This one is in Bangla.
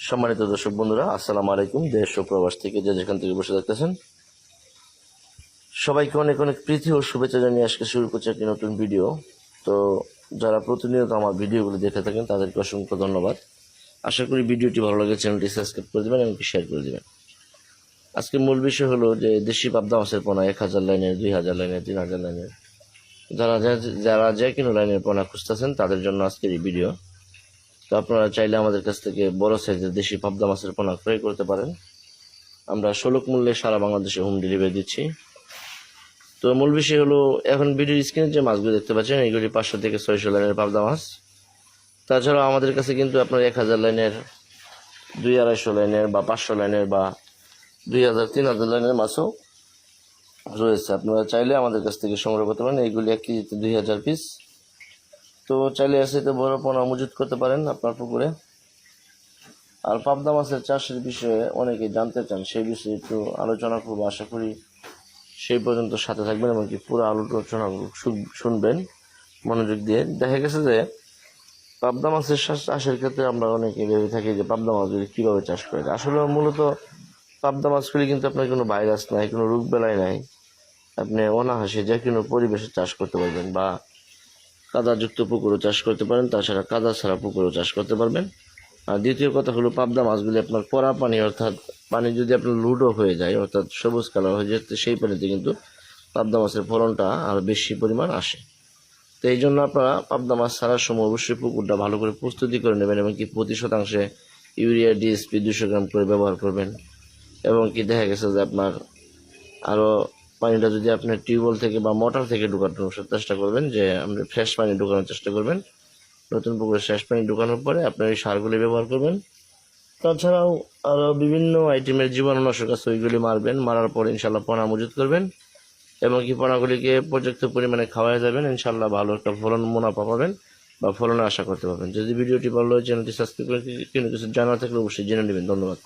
সম্মানিত দর্শক বন্ধুরা, আসসালামু আলাইকুম। দেশ ও প্রবাস থেকে যে যেখান থেকে বসে দেখতেছেন, সবাইকে অনেক অনেক প্রীতি ও শুভেচ্ছা জানিয়ে আজকে শুরু করছি একটি নতুন ভিডিও। তো যারা প্রতিনিয়ত আমার ভিডিওগুলো দেখে থাকেন তাদেরকে অসংখ্য ধন্যবাদ। আশা করি ভিডিওটি ভালো লাগে, চ্যানেলটি সাবস্ক্রাইব করে দেবেন এবং শেয়ার করে দেবেন। আজকে মূল বিষয় হলো যে দেশি পাবদা মাছের পোনা 1000 লাইনের, 2000 লাইনের, 3000 লাইনের, যারা যে কোনো লাইনের পোনা খুঁজতেছেন তাদের জন্য আজকের এই ভিডিও। তো আপনারা চাইলে আমাদের কাছ থেকে বড় সাইজের দেশি পাবদা মাছের পোনা ক্রয় করতে পারেন। আমরা সুলভ মূল্যে সারা বাংলাদেশে হোম ডেলিভারি দিচ্ছি। তো মূল বিষয় হলো, এখন ভিডিওর স্ক্রিনে যে মাছগুলো দেখতে পাচ্ছেন এইগুলি 500 থেকে 600 লাইনের পাবদা মাছ। তাছাড়াও আমাদের কাছে কিন্তু আপনার 1000 লাইনের, 200-250 লাইনের বা 500 লাইনের বা 2000-3000 লাইনের মাছও রয়েছে। আপনারা চাইলে আমাদের কাছ থেকে সংগ্রহ করতে পারেন। এইগুলি 1 কেজিতে 2000 পিস। তো চাইলে এসে বড় পোনা মজুত করতে পারেন আপনার পুকুরে। আর পাবদা মাছের চাষের বিষয়ে অনেকে জানতে চান, সেই বিষয়ে একটু আলোচনা করবো। আশা করি সেই পর্যন্ত সাথে থাকবেন এবং কি পুরো আলোচনা শুনবেন মনোযোগ দিয়ে। দেখা গেছে যে পাবদা মাছের চাষের ক্ষেত্রে আমরা অনেকে ভেবে থাকি যে পাবদা মাছগুলি কীভাবে চাষ করে। আসলে মূলত পাবদা মাছগুলি কিন্তু আপনার কোনো ভাইরাস নাই, কোনো রোগ বেলায় নাই। আপনি অনাহাসে যে কোনো পরিবেশে চাষ করতে পারবেন, বা কাদাযুক্ত পুকুরও চাষ করতে পারেন, তাছাড়া কাদা ছাড়া পুকুরও চাষ করতে পারবেন। আর দ্বিতীয় কথা হলো, পাবদা মাছগুলি আপনার কড়া পানি, অর্থাৎ পানি যদি আপনার লুডো হয়ে যায়, অর্থাৎ সবুজ কালার হয়ে যায়, সেই পানিতে কিন্তু পাবদা মাছের ফলনটা আরও বেশি পরিমাণ আসে। তো এই জন্য আপনারা পাবদা মাছ ছাড়ার সময় অবশ্যই পুকুরটা ভালো করে প্রস্তুতি করে নেবেন এবং কি প্রতি শতাংশে ইউরিয়া ডিএসপি 200 গ্রাম করে ব্যবহার করবেন। এবং কি দেখা গেছে যে আপনার আরও পানিটা যদি আপনার টিউবওয়েল থেকে বা মোটর থেকে ঢুকানোর চেষ্টা করবেন, যে আপনি ফ্রেশ পানি ঢুকানোর চেষ্টা করবেন। নতুন পুকুরে ফ্রেশ পানি ঢুকানোর পরে আপনার এই সারগুলি ব্যবহার করবেন। তাছাড়াও আরও বিভিন্ন আইটেমের জীবাণুনাশক আছে, ওইগুলি মারবেন। মারার পর ইনশাল্লাহ পোনা মজুত করবেন এবং কি পোনাগুলিকে পর্যাপ্ত পরিমাণে খাওয়াই যাবেন। ইনশাল্লাহ ভালো একটা ফলন মুনাফা পাবেন বা ফলনের আশা করতে পারবেন। যদি ভিডিওটি ভালো হয় চ্যানেলটি সাবস্ক্রাইব করে কিছু জানা থাকলে অবশ্যই জেনে নেবেন। ধন্যবাদ।